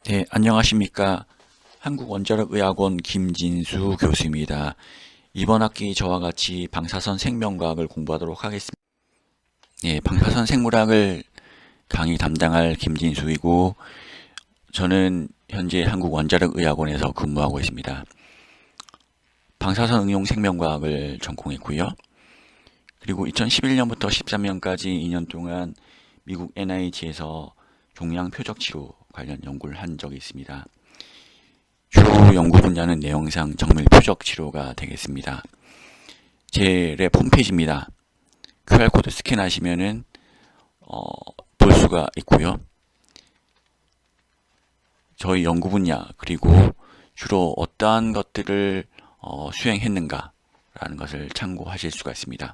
네, 안녕하십니까. 한국원자력의학원 김진수 교수입니다. 이번 학기 저와 같이 방사선 생명과학을 공부하도록 하겠습니다. 네, 방사선 생물학을 강의 담당할 김진수이고, 저는 현재 한국원자력의학원에서 근무하고 있습니다. 방사선 응용 생명과학을 전공했고요. 그리고 2011년부터 13년까지 2년 동안 미국 NIH에서 종양 표적 치료 관련 연구를 한 적이 있습니다. 주로 연구 분야는 내영상 정밀 표적 치료가 되겠습니다. 제 랩 홈페이지입니다. QR코드 스캔하시면은 볼 수가 있고요. 저희 연구 분야 그리고 주로 어떠한 것들을 수행했는가라는 것을 참고하실 수가 있습니다.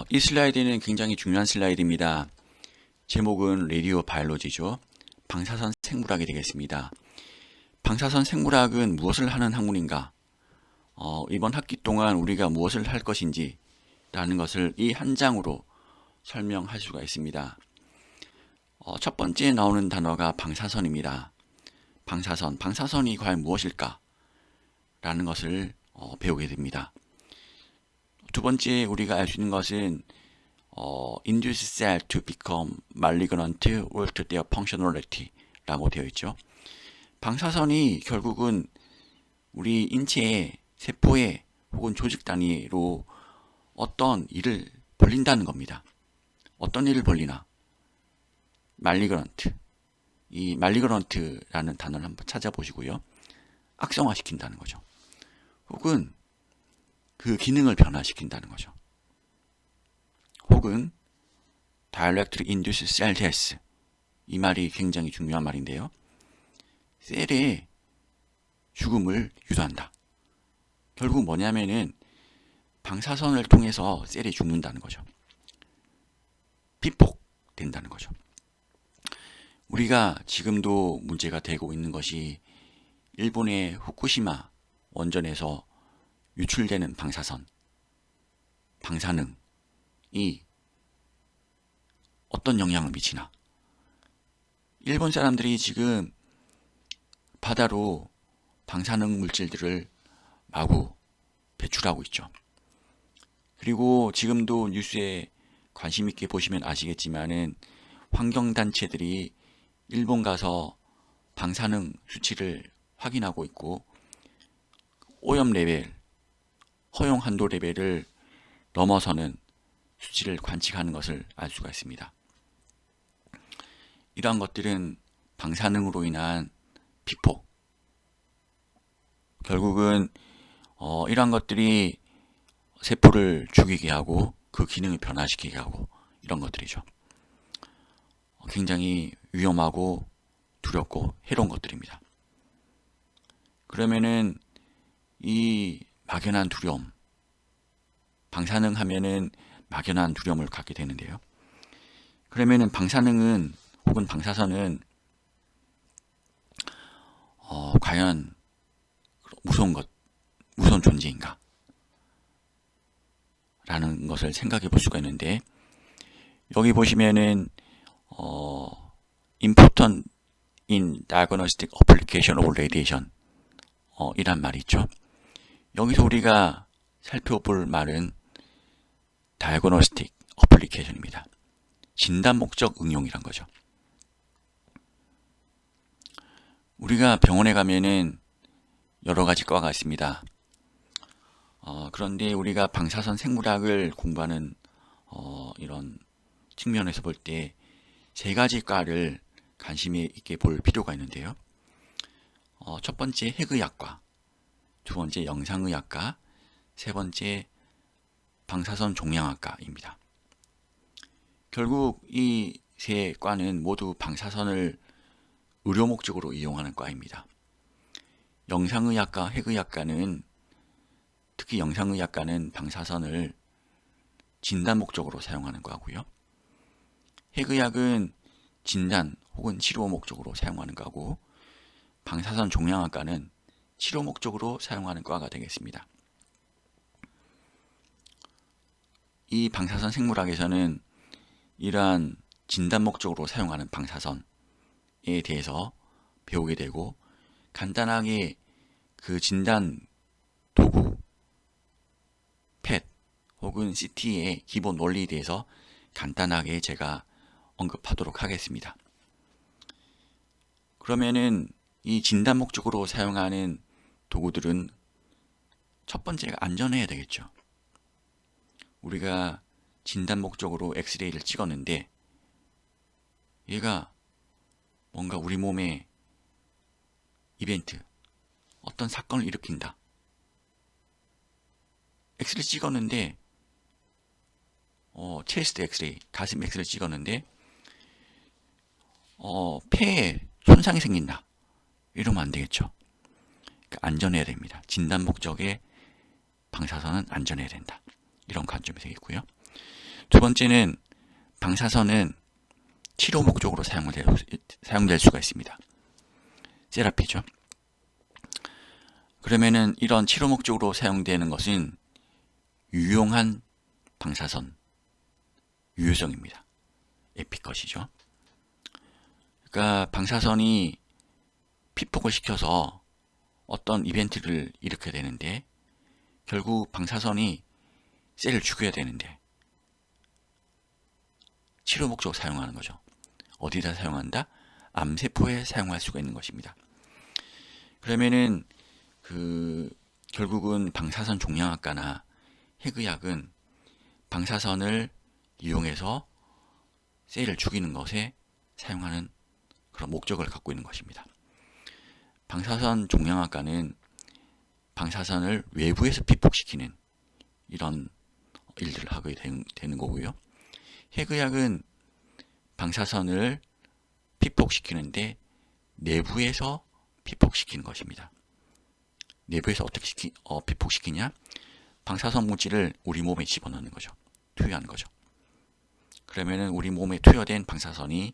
이 슬라이드는 굉장히 중요한 슬라이드입니다. 제목은 레디오 바이올로지죠. 방사선 생물학이 되겠습니다. 방사선 생물학은 무엇을 하는 학문인가? 이번 학기 동안 우리가 무엇을 할 것인지 라는 것을 이 한 장으로 설명할 수가 있습니다. 첫 번째 나오는 단어가 방사선입니다. 방사선이 과연 무엇일까? 라는 것을 배우게 됩니다. 두 번째 우리가 알 수 있는 것은 induce cell to become malignant or to their functionality 라고 되어 있죠. 방사선이 결국은 우리 인체의 세포에 혹은 조직 단위로 어떤 일을 벌린다는 겁니다. 어떤 일을 벌리나? 말리그런트. 이 말리그런트라는 단어를 한번 찾아보시고요. 악성화시킨다는 거죠. 혹은 그 기능을 변화시킨다는 거죠. 혹은 Directly Induced Cell Death. 이 말이 굉장히 중요한 말인데요. 셀의 죽음을 유도한다. 결국 뭐냐면은 방사선을 통해서 셀이 죽는다는 거죠. 피폭된다는 거죠. 우리가 지금도 문제가 되고 있는 것이 일본의 후쿠시마 원전에서 유출되는 방사능이 어떤 영향을 미치나. 일본 사람들이 지금 바다로 방사능 물질들을 마구 배출하고 있죠. 그리고 지금도 뉴스에 관심 있게 보시면 아시겠지만은 환경단체들이 일본 가서 방사능 수치를 확인하고 있고 오염 레벨, 허용 한도 레벨을 넘어서는 수치를 관측하는 것을 알 수가 있습니다. 이러한 것들은 방사능으로 인한 피폭, 결국은 이러한 것들이 세포를 죽이게 하고 그 기능을 변화시키게 하고 이런 것들이죠. 굉장히 위험하고 두렵고 해로운 것들입니다. 그러면은 이 막연한 두려움, 방사능 하면은 막연한 두려움을 갖게 되는데요. 그러면은 방사능은 혹은 방사선은 과연 무서운 존재인가? 라는 것을 생각해 볼 수가 있는데, 여기 보시면은 important in diagnostic application of radiation 이란 말이 있죠. 여기서 우리가 살펴볼 말은 diagnostic application입니다. 진단 목적 응용이란 거죠. 우리가 병원에 가면은 여러 가지 과가 있습니다. 그런데 우리가 방사선 생물학을 공부하는 이런 측면에서 볼 때 세 가지 과를 관심이 있게 볼 필요가 있는데요. 첫 번째 핵의학과, 두 번째 영상의학과, 세 번째 방사선 종양학과입니다. 결국 이 세 과는 모두 방사선을 의료 목적으로 이용하는 과입니다. 영상의학과, 핵의학과는 특히 영상의학과는 방사선을 진단 목적으로 사용하는 거고요. 핵의학은 진단 혹은 치료 목적으로 사용하는 거고, 방사선 종양학과는 치료 목적으로 사용하는 과가 되겠습니다. 이 방사선 생물학에서는 이러한 진단 목적으로 사용하는 방사선에 대해서 배우게 되고, 간단하게 그 진단 도구, 펫 혹은 CT의 기본 원리에 대해서 간단하게 제가 언급하도록 하겠습니다. 그러면은 이 진단 목적으로 사용하는 도구들은 첫 번째가 안전해야 되겠죠. 우리가 진단 목적으로 엑스레이를 찍었는데 얘가 뭔가 우리 몸에 이벤트, 어떤 사건을 일으킨다. 엑스레이 찍었는데 체스트 엑스레이, 가슴 엑스레이 찍었는데 폐에 손상이 생긴다. 이러면 안 되겠죠. 그러니까 안전해야 됩니다. 진단 목적의 방사선은 안전해야 된다. 이런 관점이 되겠고요. 두 번째는 방사선은 치료 목적으로 사용될 수가 있습니다. 세라피죠. 그러면은 이런 치료 목적으로 사용되는 것은 유용한 방사선, 유효성입니다. 에피컷이죠. 그러니까 방사선이 피폭을 시켜서 어떤 이벤트를 일으켜야 되는데 결국 방사선이 셀을 죽여야 되는데 치료 목적으로 사용하는 거죠. 어디다 사용한다? 암세포에 사용할 수가 있는 것입니다. 그러면은 결국은 방사선 종양학과나 핵의학은 방사선을 이용해서 셀을 죽이는 것에 사용하는 그런 목적을 갖고 있는 것입니다. 방사선 종양학과는 방사선을 외부에서 피폭시키는 이런 일들을 하게 되는 거고요. 핵의학은 방사선을 피폭시키는데 내부에서 피폭시키는 것입니다. 내부에서 어떻게 피폭시키냐? 방사선 물질을 우리 몸에 집어넣는 거죠. 투여하는 거죠. 그러면은 우리 몸에 투여된 방사선이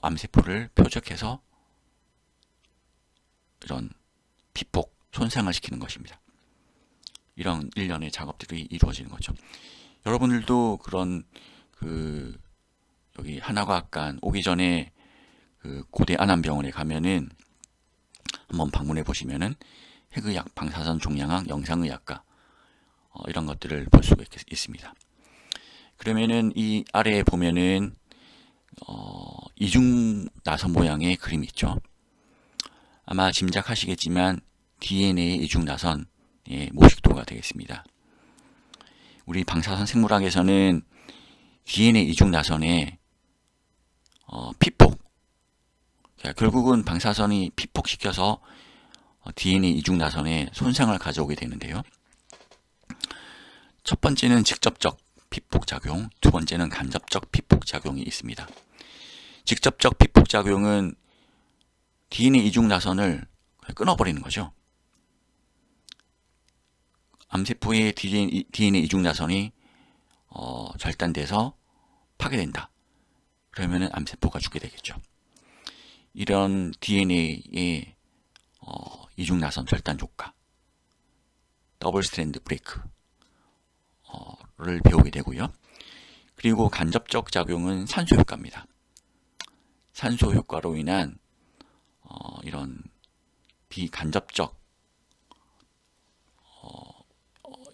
암세포를 표적해서 이런 피폭, 손상을 시키는 것입니다. 이런 일련의 작업들이 이루어지는 거죠. 여러분들도 그런 여기 한화과학관 오기 전에 고대 안암병원에 가면은 한번 방문해 보시면은 핵의학, 방사선 종양학, 영상의학과 이런 것들을 볼 수가 있습니다. 그러면은 이 아래에 보면은 이중 나선 모양의 그림이 있죠. 아마 짐작하시겠지만 DNA 이중 나선의 모식도가 되겠습니다. 우리 방사선 생물학에서는 DNA 이중 나선의 피폭, 그러니까 결국은 방사선이 피폭시켜서 DNA 이중 나선에 손상을 가져오게 되는데요. 첫 번째는 직접적 피폭작용, 두 번째는 간접적 피폭작용이 있습니다. 직접적 피폭작용은 DNA 이중 나선을 끊어버리는 거죠. 암세포의 DNA 이중 나선이 절단돼서 파괴된다. 그러면은 암세포가 죽게 되겠죠. 이런 DNA의 이중 나선 절단 효과, 더블 스트랜드 브레이크를 배우게 되고요. 그리고 간접적 작용은 산소 효과입니다. 산소 효과로 인한 이런 비간접적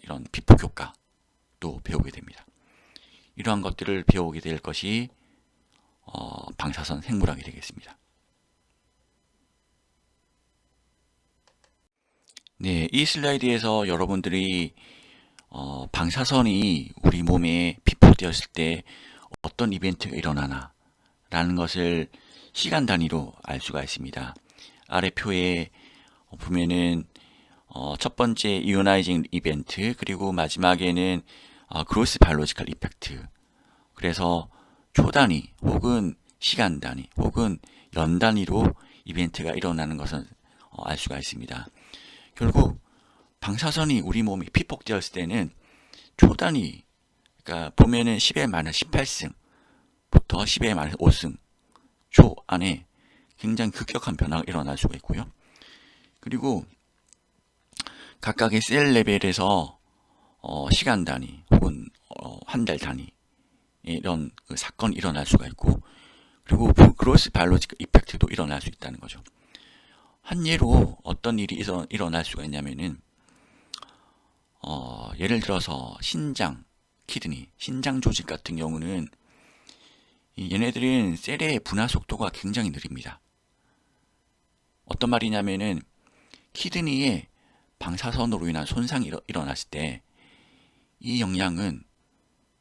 이런 피폭 효과도 배우게 됩니다. 이러한 것들을 배우게 될 것이 방사선 생물학이 되겠습니다. 네, 이 슬라이드에서 여러분들이 방사선이 우리 몸에 피폭되었을 때 어떤 이벤트가 일어나나 라는 것을 시간 단위로 알 수가 있습니다. 아래 표에 보면은 첫 번째 이오나이징 이벤트, 그리고 마지막에는 그로스 바이올로지컬 이펙트. 그래서 초 단위 혹은 시간 단위 혹은 연 단위로 이벤트가 일어나는 것을 알 수가 있습니다. 결국 방사선이 우리 몸에 피폭되었을 때는 초 단위, 그러니까 보면은 10의-18승부터 10의-5승 초 안에 굉장히 급격한 변화가 일어날 수가 있고요. 그리고 각각의 셀 레벨에서 시간 단위 혹은 한 달 단위 이런 그 사건이 일어날 수가 있고, 그리고 그로스 바이올로지컬 이펙트도 일어날 수 있다는 거죠. 한 예로 어떤 일이 일어날 수가 있냐면은 예를 들어서 신장, 키드니, 신장 조직 같은 경우는 얘네들은 셀의 분화 속도가 굉장히 느립니다. 어떤 말이냐면은 키드니에 방사선으로 인한 손상이 일어났을 때 이 영향은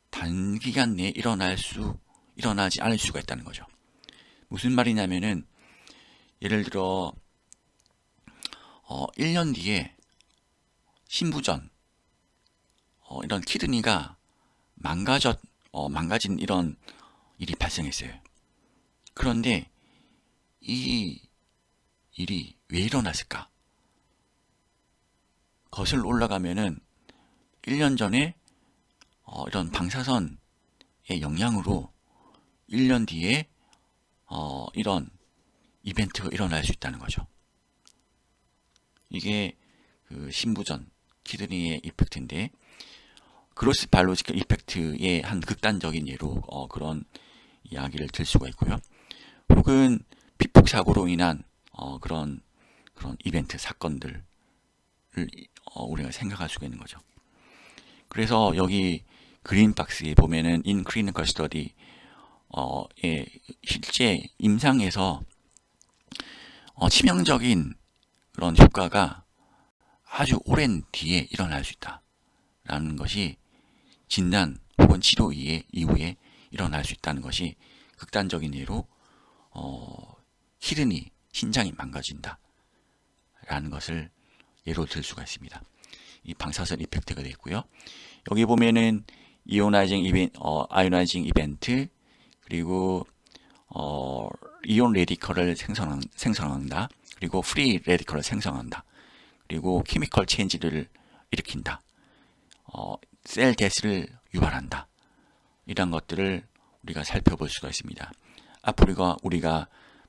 단기간 내에 일어나지 않을 수가 있다는 거죠. 무슨 말이냐면은 예를 들어 1년 뒤에 신부전 이런 키드니가 망가진 이런 일이 발생했어요. 그런데 이 일이 왜 일어났을까? 거슬러 올라가면은 1년 전에 이런 방사선의 영향으로 1년 뒤에 이런 이벤트가 일어날 수 있다는 거죠. 이게 그 신부전 키드니의 이펙트인데, 그로스 바이올로지컬 이펙트의 한 극단적인 예로 그런 이야기를 들 수가 있고요. 혹은 피폭 사고로 인한 그런 이벤트 사건들을 우리가 생각할 수가 있는 거죠. 그래서 여기 그린 박스에 보면은 in clinical study 실제 임상에서 치명적인 그런 효과가 아주 오랜 뒤에 일어날 수 있다라는 것이 진단 혹은 치료 이후에 일어날 수 있다는 것이 극단적인 예로 키드니, 신장이 망가진다 라는 것을 예로 들 수가 있습니다. 이 방사선 이펙트가 되고요. 여기 보면은 아이오나이징 이벤트, 그리고 이온 레디컬을 생성한다. 그리고 프리 레디컬을 생성한다. 그리고 케미컬 체인지를 일으킨다. 셀 데스를 유발한다. 이런 것들을 우리가 살펴볼 수가 있습니다. 앞으로 우리가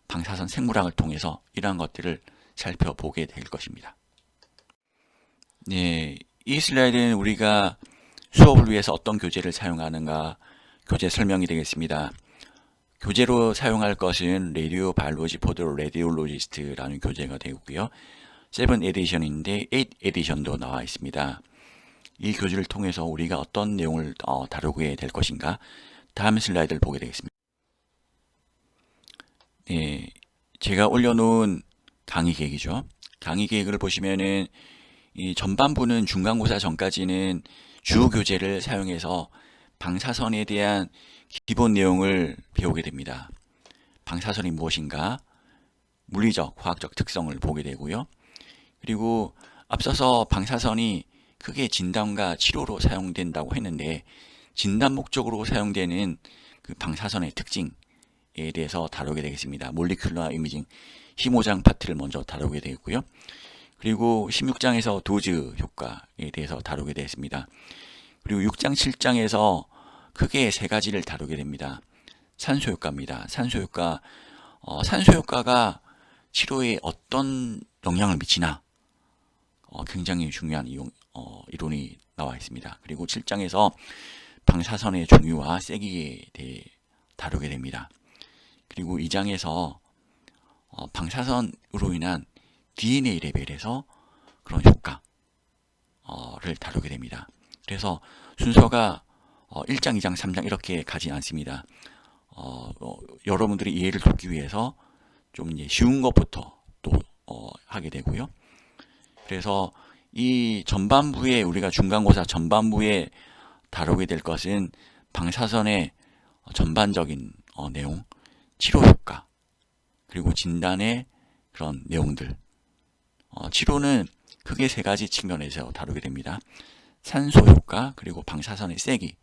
방사선 생물학을 통해서 이러한 것들을 살펴보게 될 것입니다. 네, 이 슬라이드는 우리가 수업을 위해서 어떤 교재를 사용하는가 교재 설명이 되겠습니다. 교재로 사용할 것은 라디오 바이올로지 포드 라디올로지스트라는 교재가 되고요. 7 에디션인데 8 에디션도 나와 있습니다. 이 교재를 통해서 우리가 어떤 내용을 다루게 될 것인가, 다음 슬라이드를 보게 되겠습니다. 네, 제가 올려놓은 강의 계획이죠. 강의 계획을 보시면은 이 전반부는 중간고사 전까지는 주 교재를 사용해서 방사선에 대한 기본 내용을 배우게 됩니다. 방사선이 무엇인가, 물리적, 화학적 특성을 보게 되고요. 그리고 앞서서 방사선이 크게 진단과 치료로 사용된다고 했는데, 진단 목적으로 사용되는 그 방사선의 특징에 대해서 다루게 되겠습니다. 몰리큘러 이미징 희모장 파트를 먼저 다루게 되겠고요. 그리고 16장에서 도즈 효과에 대해서 다루게 되겠습니다. 그리고 6장, 7장에서 크게 세 가지를 다루게 됩니다. 산소 효과입니다. 산소 효과가 치료에 어떤 영향을 미치나 굉장히 중요한 이론이 나와 있습니다. 그리고 7장에서 방사선의 종류와 세기에 대해 다루게 됩니다. 그리고 2장에서 방사선으로 인한 DNA 레벨에서 그런 효과를 다루게 됩니다. 그래서 순서가 1장, 2장, 3장 이렇게 가지 않습니다. 여러분들이 이해를 돕기 위해서 좀 이제 쉬운 것부터 또 하게 되고요. 그래서 이 전반부에 우리가 중간고사 전반부에 다루게 될 것은 방사선의 전반적인 내용, 치료 효과, 그리고 진단의 그런 내용들. 치료는 크게 세 가지 측면에서 다루게 됩니다. 산소 효과, 그리고 방사선의 세기,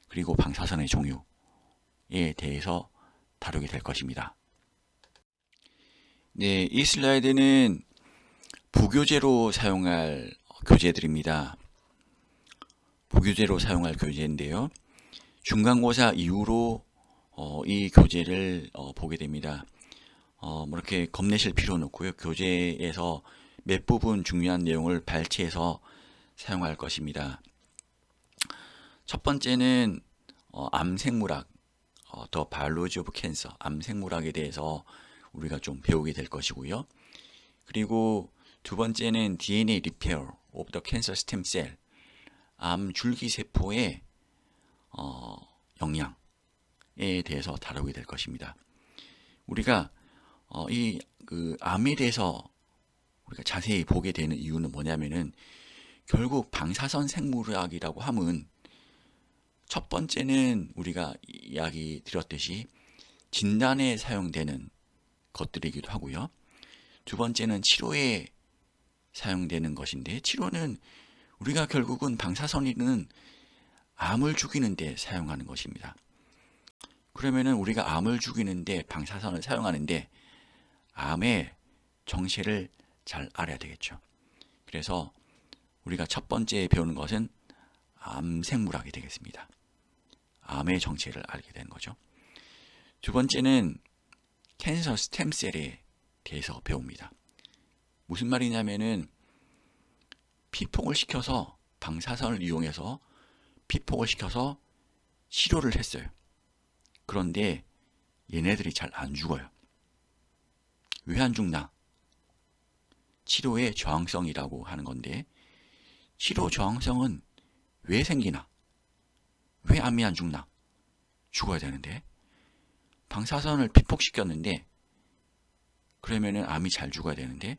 그리고 방사선의 종류에 대해서 다루게 될 것입니다. 네, 이 슬라이드는 부교재로 사용할 교재들입니다. 부교재로 사용할 교재인데요. 중간고사 이후로 이 교재를 보게 됩니다. 이렇게 겁내실 필요는 없고요. 교재에서 몇 부분 중요한 내용을 발췌해서 사용할 것입니다. 첫 번째는 암생물학, 더 바이올로지 오브 캔서, 암생물학에 대해서 우리가 좀 배우게 될 것이고요. 그리고 두 번째는 DNA 리페어 오브 더 캔서 스템 셀, 암 줄기세포의 영양에 대해서 다루게 될 것입니다. 우리가 이 암에 대해서 우리가 자세히 보게 되는 이유는 뭐냐면은 결국 방사선 생물학이라고 하면 첫 번째는 우리가 이야기 드렸듯이 진단에 사용되는 것들이기도 하고요. 두 번째는 치료에 사용되는 것인데, 치료는 우리가 결국은 방사선이는 암을 죽이는데 사용하는 것입니다. 그러면은 우리가 암을 죽이는데 방사선을 사용하는데 암의 정체를 잘 알아야 되겠죠. 그래서 우리가 첫 번째 배우는 것은 암생물학이 되겠습니다. 암의 정체를 알게 되는 거죠. 두 번째는 캔서 스템셀에 대해서 배웁니다. 무슨 말이냐면은 피폭을 시켜서 방사선을 이용해서 피폭을 시켜서 치료를 했어요. 그런데 얘네들이 잘 안 죽어요. 왜 안 죽나? 치료의 저항성이라고 하는 건데, 치료 저항성은 왜 생기나? 왜 암이 안 죽나? 죽어야 되는데. 방사선을 피폭시켰는데 그러면은 암이 잘 죽어야 되는데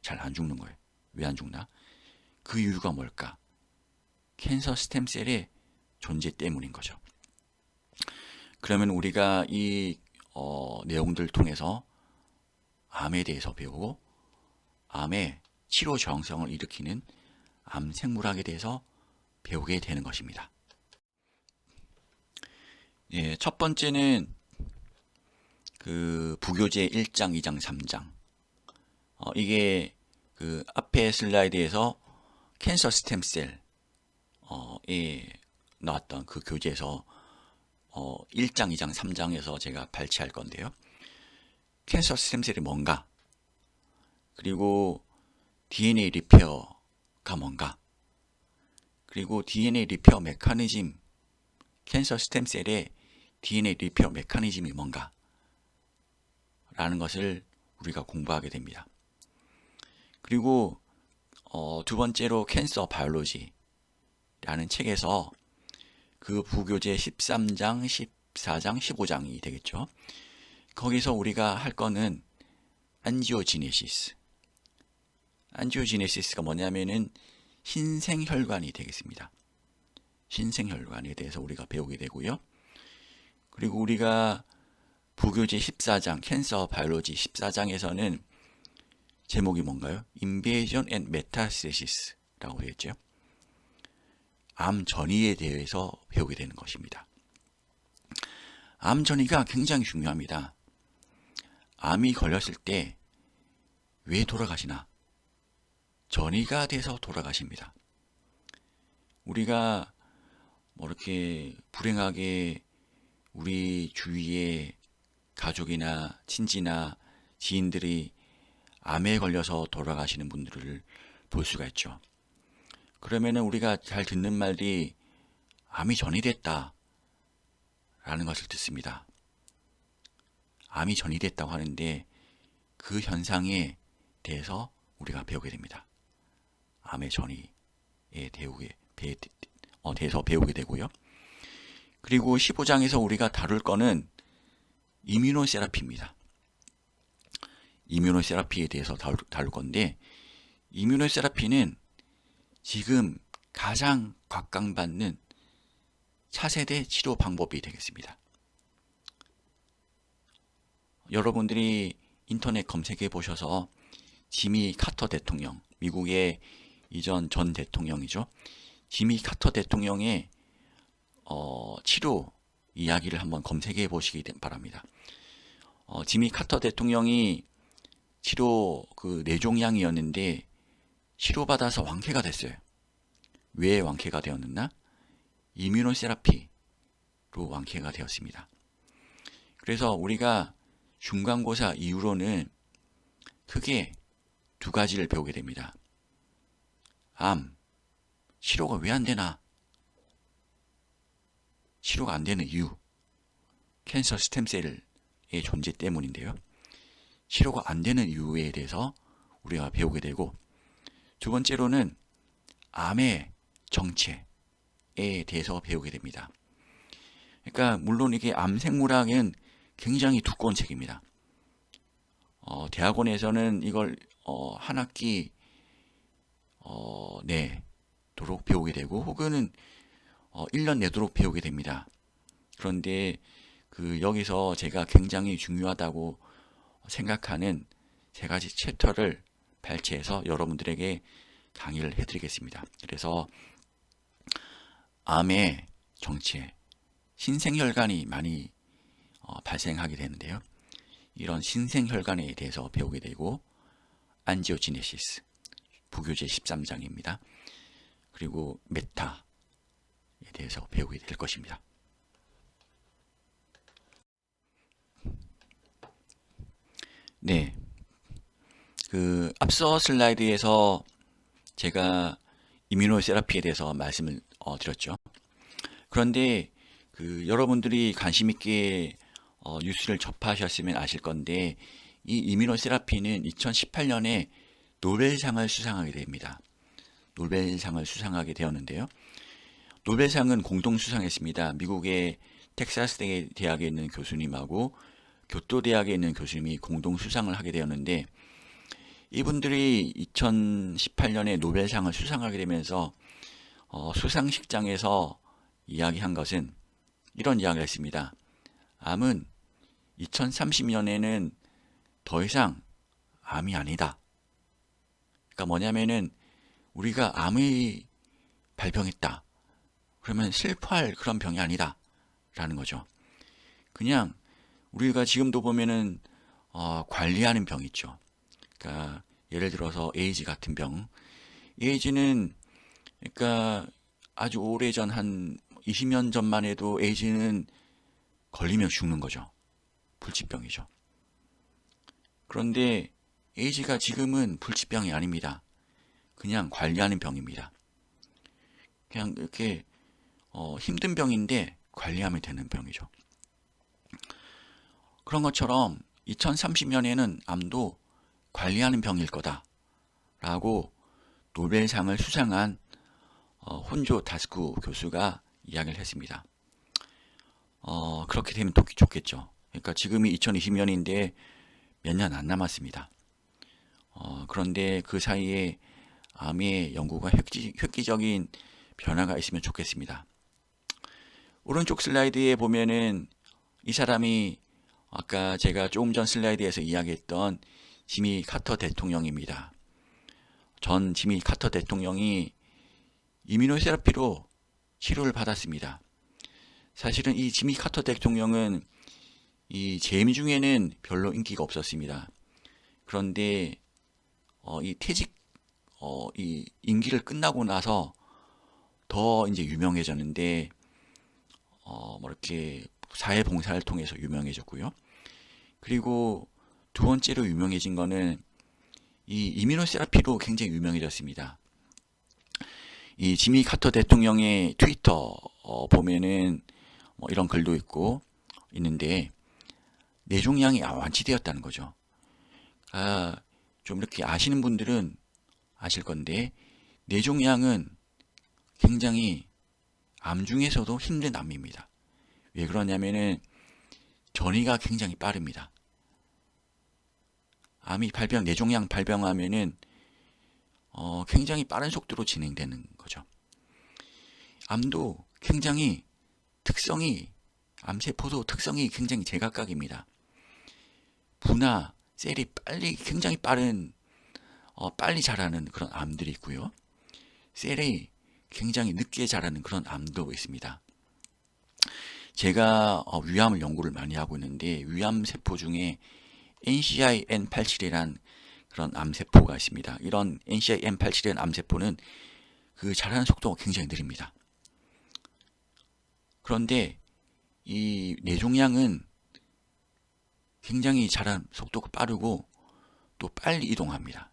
잘 안 죽는 거예요. 왜 안 죽나? 그 이유가 뭘까? 캔서 스템셀의 존재 때문인 거죠. 그러면 우리가 이 내용들을 통해서 암에 대해서 배우고 암의 치료 저항성을 일으키는 암 생물학에 대해서 배우게 되는 것입니다. 예, 첫 번째는 그 부교재 1장, 2장, 3장. 이게 그 앞에 슬라이드에서 캔서 스템셀에 나왔던 그 교재에서 1장, 2장, 3장에서 제가 발췌할 건데요. 캔서 스템셀이 뭔가, 그리고 DNA 리페어가 뭔가, 그리고 DNA 리페어 메커니즘, 캔서 스템셀의 DNA 리페어 메커니즘이 뭔가 라는 것을 우리가 공부하게 됩니다. 그리고 두 번째로 캔서 바이올로지 라는 책에서 그 부교재 13장, 14장, 15장이 되겠죠. 거기서 우리가 할 거는 안지오지네시스. 안지오지네시스가 뭐냐면은 신생혈관이 되겠습니다. 신생혈관에 대해서 우리가 배우게 되고요. 그리고 우리가 부교재 14장, 캔서 바이올로지 14장에서는 제목이 뭔가요? Invasion and Metastasis 라고 되겠죠. 암 전이에 대해서 배우게 되는 것입니다. 암 전이가 굉장히 중요합니다. 암이 걸렸을 때 왜 돌아가시나? 전이가 돼서 돌아가십니다. 우리가 뭐 이렇게 불행하게 우리 주위에 가족이나 친지나 지인들이 암에 걸려서 돌아가시는 분들을 볼 수가 있죠. 그러면은 우리가 잘 듣는 말이 암이 전이됐다 라는 것을 듣습니다. 암이 전이됐다고 하는데 그 현상에 대해서 우리가 배우게 됩니다. 암의 전이에 대해서 배우게 되고요. 그리고 15장에서 우리가 다룰 거는 이뮤노세라피입니다. 이뮤노세라피에 대해서 다룰 건데, 이뮤노세라피는 지금 가장 각광받는 차세대 치료 방법이 되겠습니다. 여러분들이 인터넷 검색해 보셔서 지미 카터 대통령, 미국의 이전 전 대통령이죠. 지미 카터 대통령의 치료 이야기를 한번 검색해 보시기 바랍니다. 지미 카터 대통령이 치료 그 뇌종양이었는데 치료받아서 완쾌가 됐어요. 왜 완쾌가 되었느냐? 이뮤노세라피로 완쾌가 되었습니다. 그래서 우리가 중간고사 이후로는 크게 두 가지를 배우게 됩니다. 암, 치료가 왜 안 되나? 치료가 안 되는 이유, 캔서 스템셀의 존재 때문인데요. 치료가 안 되는 이유에 대해서 우리가 배우게 되고, 두 번째로는 암의 정체에 대해서 배우게 됩니다. 그러니까 물론 이게 암생물학은 굉장히 두꺼운 책입니다. 대학원에서는 이걸 한 학기 내도록 배우게 되고, 혹은 1년 내도록 배우게 됩니다. 그런데 여기서 제가 굉장히 중요하다고 생각하는 세 가지 챕터를 발췌해서 여러분들에게 강의를 해드리겠습니다. 그래서 암의 정체, 신생혈관이 많이 발생하게 되는데요. 이런 신생혈관에 대해서 배우게 되고, 안지오지네시스, 부교재 13장입니다. 그리고 메타에 대해서 배우게 될 것입니다. 네, 앞서 슬라이드에서 제가 이뮤노세라피에 대해서 말씀을 드렸죠. 그런데 여러분들이 관심 있게 뉴스를 접하셨으면 아실 건데, 이 이뮤노세라피는 2018년에 노벨상을 수상하게 됩니다. 노벨상을 수상하게 되었는데요. 노벨상은 공동 수상했습니다. 미국의 텍사스 대학에 있는 교수님하고 교토대학에 있는 교수님이 공동 수상을 하게 되었는데, 이분들이 2018년에 노벨상을 수상하게 되면서 수상식장에서 이야기한 것은 이런 이야기를 했습니다. 암은 2030년에는 더 이상 암이 아니다. 그러니까 뭐냐면은 우리가 암이 발병했다. 그러면 슬퍼할 그런 병이 아니다. 라는 거죠. 그냥 우리가 지금도 보면은 관리하는 병이 있죠. 그러니까 예를 들어서 에이즈 같은 병. 에이즈는 그러니까 아주 오래전 한 20년 전만 해도 에이즈는 걸리면 죽는 거죠. 불치병이죠. 그런데 에이즈가 지금은 불치병이 아닙니다. 그냥 관리하는 병입니다. 그냥 이렇게 힘든 병인데 관리하면 되는 병이죠. 그런 것처럼 2030년에는 암도 관리하는 병일 거다 라고 노벨상을 수상한 혼조 다스쿠 교수가 이야기를 했습니다. 그렇게 되면 좋겠죠. 그러니까 지금이 2020년인데 몇 년 안 남았습니다. 그런데 그 사이에 암의 연구가 획기적인 변화가 있으면 좋겠습니다. 오른쪽 슬라이드에 보면은 이 사람이 아까 제가 조금 전 슬라이드에서 이야기했던 지미 카터 대통령입니다. 전 지미 카터 대통령이 이뮤노세라피로 치료를 받았습니다. 사실은 이 지미 카터 대통령은 이 재임 중에는 별로 인기가 없었습니다. 그런데 이 퇴직 이 임기를 끝나고 나서 더 이제 유명해졌는데 뭐 이렇게 사회봉사를 통해서 유명해졌고요. 그리고 두 번째로 유명해진 거는 이 이뮤노세라피로 굉장히 유명해졌습니다. 이 지미 카터 대통령의 트위터 보면은 뭐 이런 글도 있는데 뇌종양이 완치되었다는 거죠. 좀 이렇게 아시는 분들은 아실 건데, 뇌종양은 굉장히 암 중에서도 힘든 암입니다. 왜 그러냐면은 전이가 굉장히 빠릅니다. 암이 뇌종양 발병하면은 굉장히 빠른 속도로 진행되는 거죠. 암도 굉장히 암세포도 특성이 굉장히 제각각입니다. 분화, 셀이 굉장히 빨리 자라는 그런 암들이 있고요. 셀이 굉장히 늦게 자라는 그런 암도 있습니다. 제가 위암을 연구를 많이 하고 있는데, 위암세포 중에 NCI-N87이라는 그런 암세포가 있습니다. 이런 NCI-N87이라는 암세포는 자라는 속도가 굉장히 느립니다. 그런데 이 뇌종양은 굉장히 자라는 속도가 빠르고 또 빨리 이동합니다.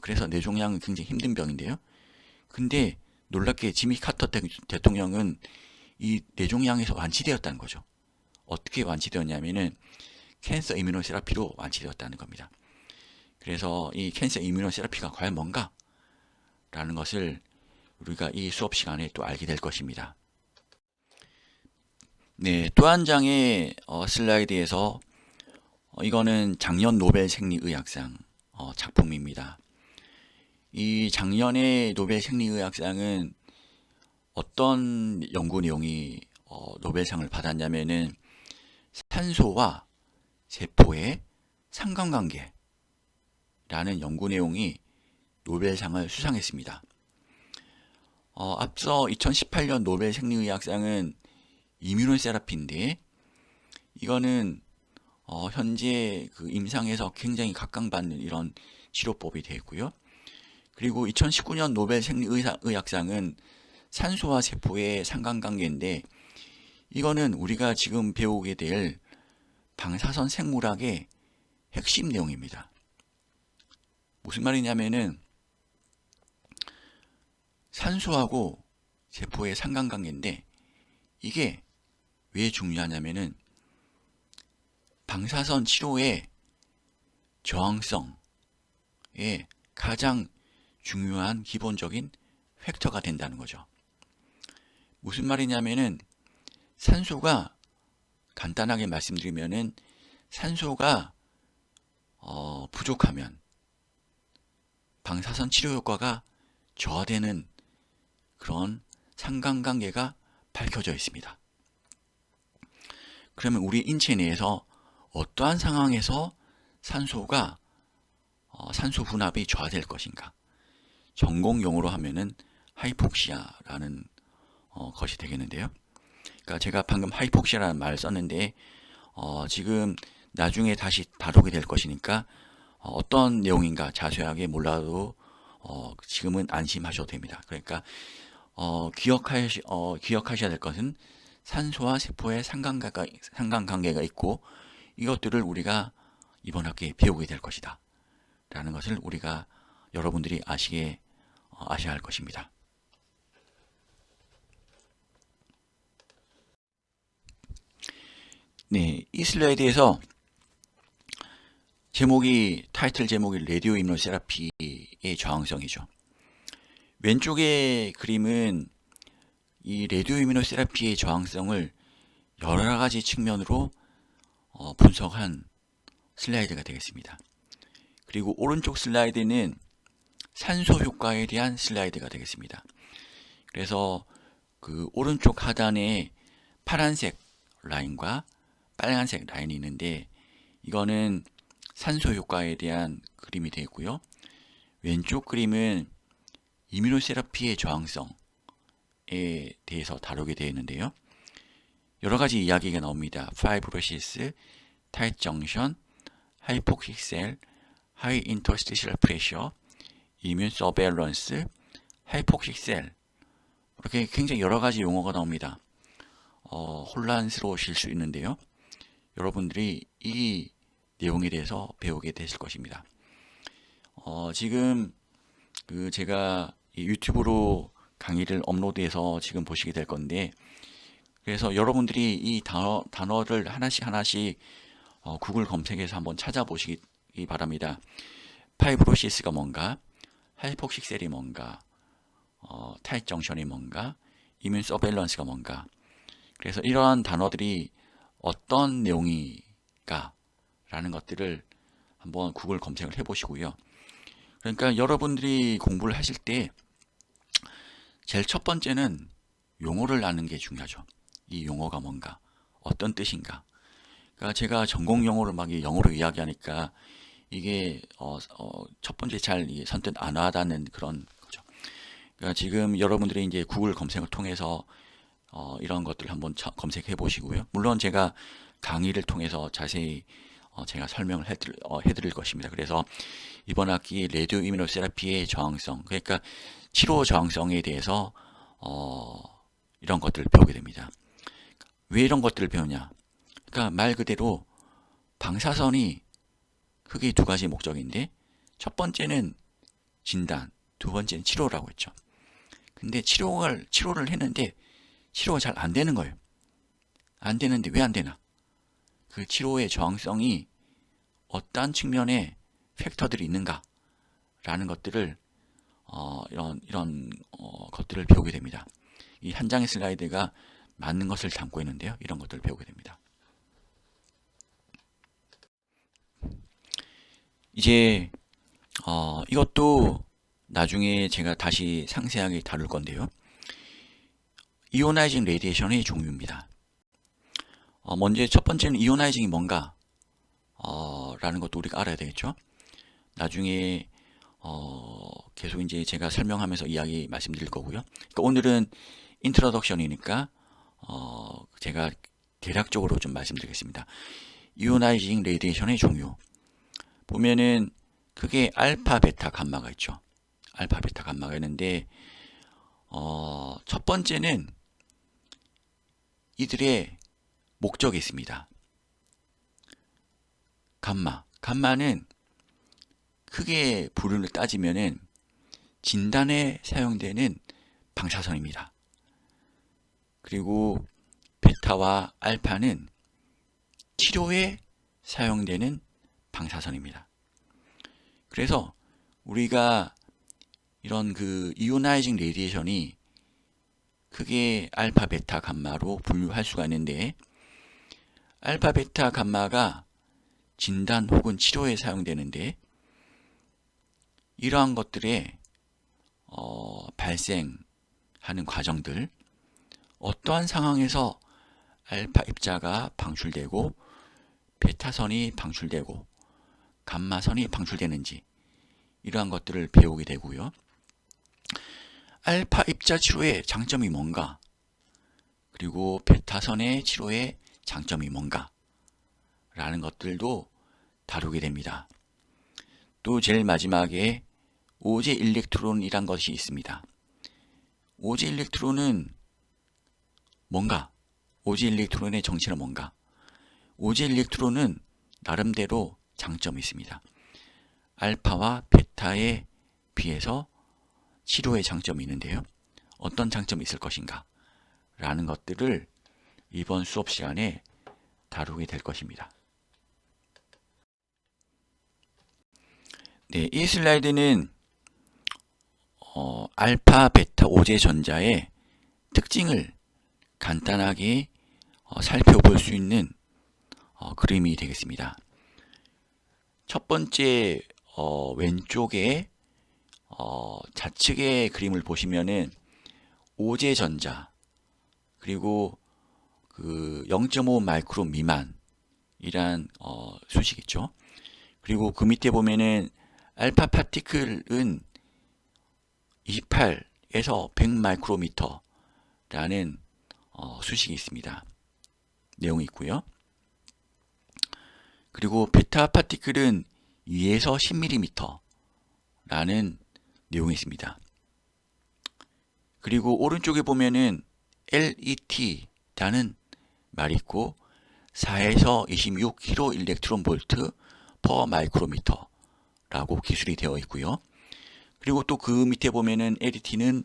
그래서 뇌종양은 굉장히 힘든 병인데요. 근데 놀랍게 지미 카터 대통령은 이 뇌종양에서 완치되었다는 거죠. 어떻게 완치되었냐면은 캔서 이뮤노세라피로 완치되었다는 겁니다. 그래서 이 캔서 이뮤노세라피가 과연 뭔가? 라는 것을 우리가 이 수업 시간에 또 알게 될 것입니다. 네, 또 한 장의 슬라이드에서 이거는 작년 노벨 생리의학상 작품입니다. 이 작년의 노벨 생리의학상은 어떤 연구 내용이 노벨상을 받았냐면은 산소와 세포의 상관관계라는 연구 내용이 노벨상을 수상했습니다. 앞서 2018년 노벨 생리의학상은 이뮤노세라피인데 이거는 현재 그 임상에서 굉장히 각광받는 이런 치료법이 되어 있고요. 그리고 2019년 노벨 생리의학상은 산소와 세포의 상관관계인데 이거는 우리가 지금 배우게 될 방사선 생물학의 핵심 내용입니다. 무슨 말이냐면은 산소하고 세포의 상관관계인데 이게 왜 중요하냐면은 방사선 치료의 저항성에 가장 중요한 기본적인 팩터가 된다는 거죠. 무슨 말이냐면은 산소가 간단하게 말씀드리면은 산소가 부족하면 방사선 치료 효과가 저하되는 그런 상관관계가 밝혀져 있습니다. 그러면 우리 인체 내에서 어떠한 상황에서 산소가 산소 분압이 저하될 것인가? 전공 용어로 하면은 하이폭시아라는 것이 되겠는데요. 그러니까 제가 방금 하이폭시아라는 말을 썼는데 지금 나중에 다시 다루게 될 것이니까 어떤 내용인가 자세하게 몰라도 지금은 안심하셔도 됩니다. 그러니까 기억하셔야 될 것은 산소와 세포의 상관관계가 있고 이것들을 우리가 이번 학기에 배우게 될 것이다 라는 것을 우리가 여러분들이 아셔야 할 것입니다. 네, 이 슬라이드에서 타이틀 제목이 레디오 이뮤노세라피의 저항성이죠. 왼쪽의 그림은 이 레디오 이뮤노세라피의 저항성을 여러 가지 측면으로 분석한 슬라이드가 되겠습니다. 그리고 오른쪽 슬라이드는 산소 효과에 대한 슬라이드가 되겠습니다. 그래서 그 오른쪽 하단에 파란색 라인과 빨간색 라인이 있는데 이거는 산소 효과에 대한 그림이 되어 있고요. 왼쪽 그림은 이뮤노세라피의 저항성에 대해서 다루게 되어 있는데요. 여러 가지 이야기가 나옵니다. 파이브로시스, 타이트 정션, 하이포킥 셀, 하이 인터스티셜 프레셔, 이뮨 서베일런스, 하이포킥 셀 이렇게 굉장히 여러 가지 용어가 나옵니다. 혼란스러우실 수 있는데요. 여러분들이 이 내용에 대해서 배우게 되실 것입니다. 지금 제가 유튜브로 강의를 업로드해서 지금 보시게 될 건데 그래서 여러분들이 이 단어를 하나씩 구글 검색해서 한번 찾아보시기 바랍니다. 파이브로시스가 뭔가, 하이폭식셀이 뭔가, 타이트 정션이 뭔가, 이뮨 서베일런스가 뭔가. 그래서 이러한 단어들이 어떤 내용인가 라는 것들을 한번 구글 검색을 해보시고요. 그러니까 여러분들이 공부를 하실 때 제일 첫 번째는 용어를 아는 게 중요하죠. 이 용어가 뭔가, 어떤 뜻인가. 그러니까 제가 전공 용어를 막 영어로 이야기하니까 이게 첫 번째 잘 선뜻 안 와닿는 그런 거죠. 그러니까 지금 여러분들이 이제 구글 검색을 통해서 이런 것들을 한번 검색해 보시고요. 물론 제가 강의를 통해서 자세히 제가 설명을 해드릴 것입니다. 그래서 이번 학기 레디오 이뮤노세라피의 저항성, 그러니까 치료 저항성에 대해서 이런 것들을 배우게 됩니다. 왜 이런 것들을 배우냐? 그러니까 말 그대로 방사선이 크게 두 가지 목적인데 첫 번째는 진단, 두 번째는 치료라고 했죠. 근데 치료를 했는데 치료가 잘 안 되는 거예요. 안 되는데 왜 안 되나? 그 치료의 저항성이 어떠한 측면에 팩터들이 있는가? 라는 것들을 이런 것들을 배우게 됩니다. 이 한 장의 슬라이드가 많은 것을 담고 있는데요. 이런 것들을 배우게 됩니다. 이제 이것도 나중에 제가 다시 상세하게 다룰 건데요. 이오나이징 레디에이션의 종류입니다. 먼저 첫 번째는 이오나이징이 뭔가 라는 것도 우리가 알아야 되겠죠. 나중에 계속 이제 제가 설명하면서 이야기 말씀드릴 거고요. 그러니까 오늘은 인트로덕션이니까 제가 대략적으로 좀 말씀드리겠습니다. 이오나이징 레디에이션의 종류 보면은 크게 알파, 베타, 감마가 있죠. 알파, 베타, 감마가 있는데 첫 번째는 이들의 목적이 있습니다. 감마는 크게 부류를 따지면은 진단에 사용되는 방사선입니다. 그리고 베타와 알파는 치료에 사용되는 방사선입니다. 그래서 우리가 이런 그 이오나이징 레디에이션이 크게 알파, 베타, 감마로 분류할 수가 있는데 알파, 베타, 감마가 진단 혹은 치료에 사용되는데 이러한 것들의 발생하는 과정들 어떠한 상황에서 알파 입자가 방출되고 베타선이 방출되고 감마선이 방출되는지 이러한 것들을 배우게 되고요. 알파 입자 치료의 장점이 뭔가 그리고 베타선의 치료의 장점이 뭔가 라는 것들도 다루게 됩니다. 또 제일 마지막에 오제 일렉트론이란 것이 있습니다. 오제 일렉트론은 뭔가? 오제 일렉트론의 정체는 뭔가? 오제 일렉트론은 나름대로 장점이 있습니다. 알파와 베타에 비해서 치료의 장점이 있는데요. 어떤 장점이 있을 것인가? 라는 것들을 이번 수업 시간에 다루게 될 것입니다. 네, 이 슬라이드는 알파, 베타, 오제 전자의 특징을 간단하게 살펴볼 수 있는 그림이 되겠습니다. 첫 번째 왼쪽에 좌측의 그림을 보시면은 오제 전자 그리고 그 0.5 마이크론 미만이란 수식이 있죠. 그리고 그 밑에 보면은 알파 파티클은 28에서 100 마이크로미터라는 수식이 있습니다. 내용이 있고요. 그리고 베타 파티클은 2에서 10mm라는 내용이 있습니다. 그리고 오른쪽에 보면은 LET라는 말이 있고 4에서 26 킬로 일렉트론 볼트 퍼 마이크로미터 라고 기술이 되어 있고요. 그리고 또 그 밑에 보면은 LET는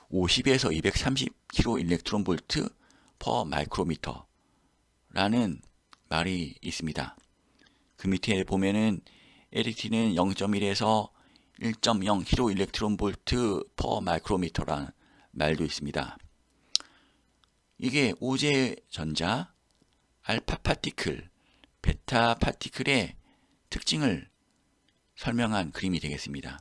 50에서 230 킬로 일렉트론 볼트 퍼 마이크로미터 라는 말이 있습니다. 그 밑에 보면은 LET는 0.1에서 1.0 킬로 일렉트론 볼트 퍼 마이크로미터라는 말도 있습니다. 이게 오제 전자, 알파 파티클, 베타 파티클의 특징을 설명한 그림이 되겠습니다.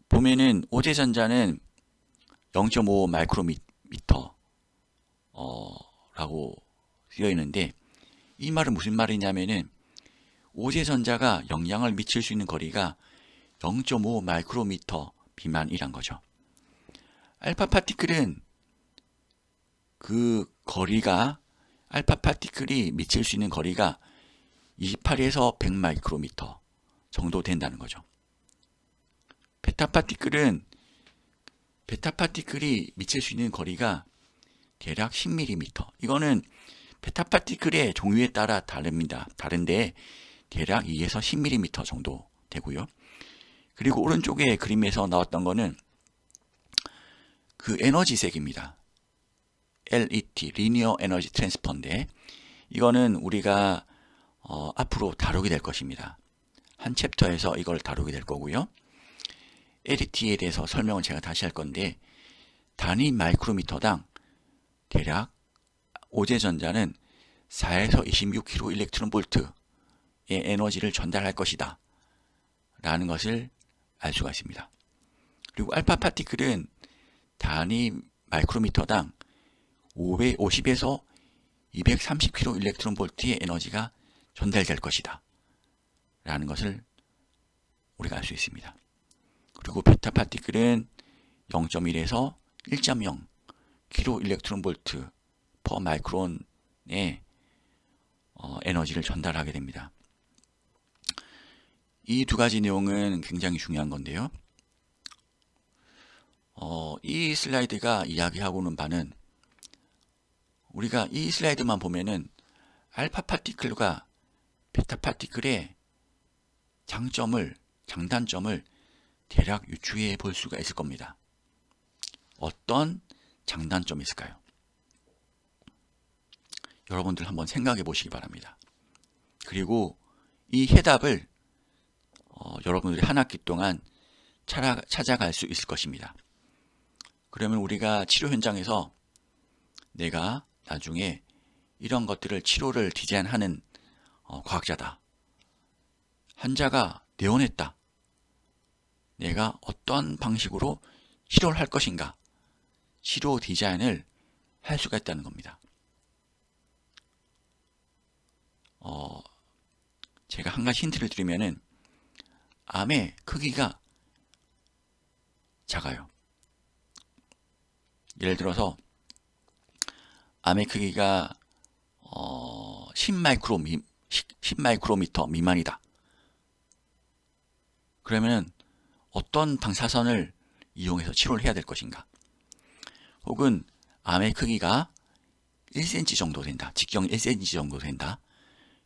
보면은 오제 전자는 0.5 마이크로미터 라고 쓰여 있는데 이 말은 무슨 말이냐면은 오제 전자가 영향을 미칠 수 있는 거리가 0.5 마이크로미터 미만이란 거죠. 알파 파티클은 그 거리가 알파 파티클이 미칠 수 있는 거리가 28에서 100 마이크로미터 정도 된다는 거죠. 베타 파티클이 미칠 수 있는 거리가 대략 10mm. 이거는 베타 파티클의 종류에 따라 다릅니다. 다른데 대략 2에서 10mm 정도 되고요. 그리고 오른쪽에 그림에서 나왔던 거는 그 에너지색입니다. LET, 리니어 에너지 트랜스퍼인데 이거는 우리가 앞으로 다루게 될 것입니다. 한 챕터에서 이걸 다루게 될 거고요. LET에 대해서 설명을 제가 다시 할 건데 단위 마이크로미터당 대략 오제전자는 4에서 26kg 일렉트론 볼트의 에너지를 전달할 것이다 라는 것을 알 수가 있습니다. 그리고 알파 파티클은 단위 마이크로미터당 50에서 230kg 일렉트론 볼트의 에너지가 전달될 것이다 라는 것을 우리가 알 수 있습니다. 그리고 베타 파티클은 0.1에서 1.0 kg 일렉트론 볼트 퍼 마이크론의 에너지를 전달하게 됩니다. 이 두 가지 내용은 굉장히 중요한 건데요. 이 슬라이드가 이야기하고는 바는 우리가 이 슬라이드만 보면은 알파 파티클과 베타 파티클의 장단점을 대략 유추해 볼 수가 있을 겁니다. 어떤 장단점이 있을까요? 여러분들 한번 생각해 보시기 바랍니다. 그리고 이 해답을 여러분들이 한 학기 동안 찾아갈 수 있을 것입니다. 그러면 우리가 치료 현장에서 내가 나중에 이런 것들을 치료를 디자인하는 과학자다. 환자가 내원했다. 내가 어떤 방식으로 치료를 할 것인가. 치료 디자인을 할 수가 있다는 겁니다. 제가 한 가지 힌트를 드리면은 암의 크기가 작아요. 예를 들어서 암의 크기가 10마이크로미터 미만이다. 그러면은 어떤 방사선을 이용해서 치료를 해야 될 것인가? 혹은 암의 크기가 1cm 정도 된다. 직경 1cm 정도 된다.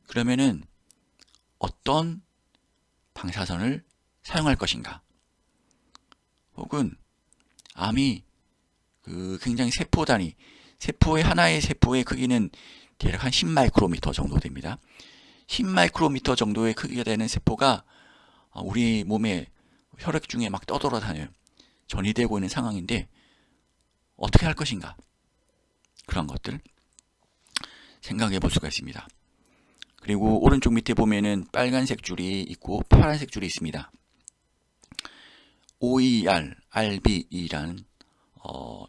그러면은 어떤 방사선을 사용할 것인가? 혹은 암이 굉장히 세포의 하나의 세포의 크기는 대략 한 10마이크로미터 정도 됩니다. 10마이크로미터 정도의 크기가 되는 세포가 우리 몸의 혈액 중에 막 떠돌아다녀요. 전이되고 있는 상황인데 어떻게 할 것인가? 그런 것들 생각해 볼 수가 있습니다. 그리고 오른쪽 밑에 보면은 빨간색 줄이 있고 파란색 줄이 있습니다. OER, RBE라는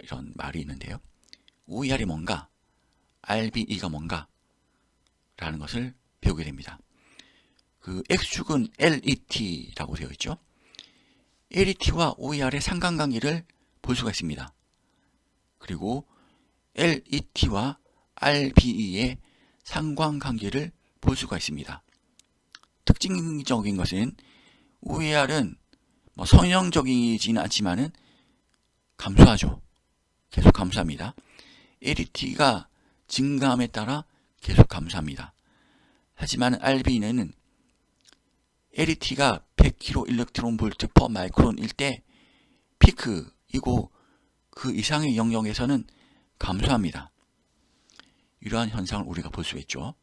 이런 말이 있는데요. OER이 뭔가, RBE가 뭔가 라는 것을 배우게 됩니다. 그 X축은 LET라고 되어 있죠. LET와 OER의 상관관계를 볼 수가 있습니다. 그리고 LET와 RBE의 상관관계를 볼 수가 있습니다. 특징적인 것은 OER은 선형적이지는 않지만은 감소하죠. 계속 감소합니다. LET가 증가함에 따라 계속 감소합니다. 하지만 RB는 LET가 100kg 일렉트론 볼트 퍼 마이크론일 때 피크이고 그 이상의 영역에서는 감소합니다. 이러한 현상을 우리가 볼 수 있죠.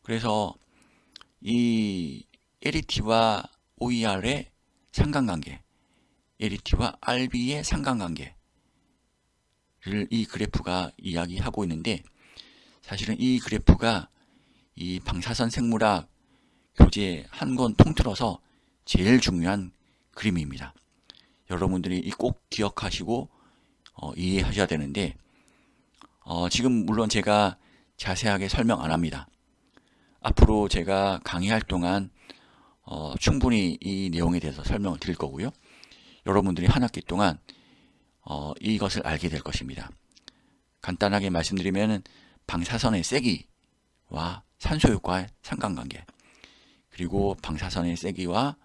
그래서 이 LET와 OER의 상관관계, LET와 RB의 상관관계를 이 그래프가 이야기하고 있는데 사실은 이 그래프가 이 방사선 생물학 교재 한 권 통틀어서 제일 중요한 그림입니다. 여러분들이 꼭 기억하시고 이해하셔야 되는데 지금 물론 제가 자세하게 설명 안 합니다. 앞으로 제가 강의할 동안 충분히 이 내용에 대해서 설명을 드릴 거고요. 여러분들이 한 학기 동안 이것을 알게 될 것입니다. 간단하게 말씀드리면 방사선의 세기와 산소효과의 상관관계, 그리고 방사선의 세기와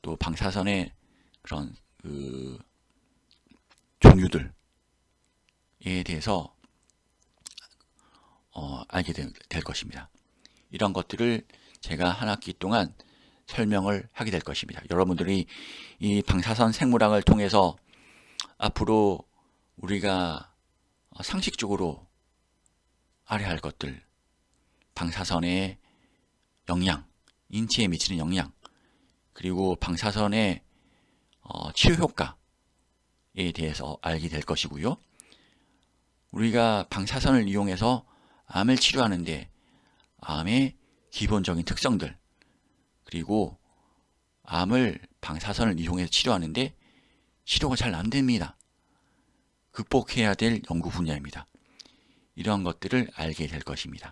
또 방사선의 그런 종류들에 대해서 알게 될 것입니다. 이런 것들을 제가 한 학기 동안 설명을 하게 될 것입니다. 여러분들이 이 방사선 생물학을 통해서 앞으로 우리가 상식적으로 알아야 할 것들, 방사선의 영향, 인체에 미치는 영향, 그리고 방사선의 치료 효과에 대해서 알게 될 것이고요. 우리가 방사선을 이용해서 암을 치료하는데 암의 기본적인 특성들, 그리고 암을 방사선을 이용해서 치료하는데 치료가 잘 안 됩니다. 극복해야 될 연구 분야입니다. 이러한 것들을 알게 될 것입니다.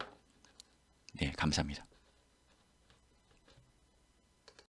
네, 감사합니다.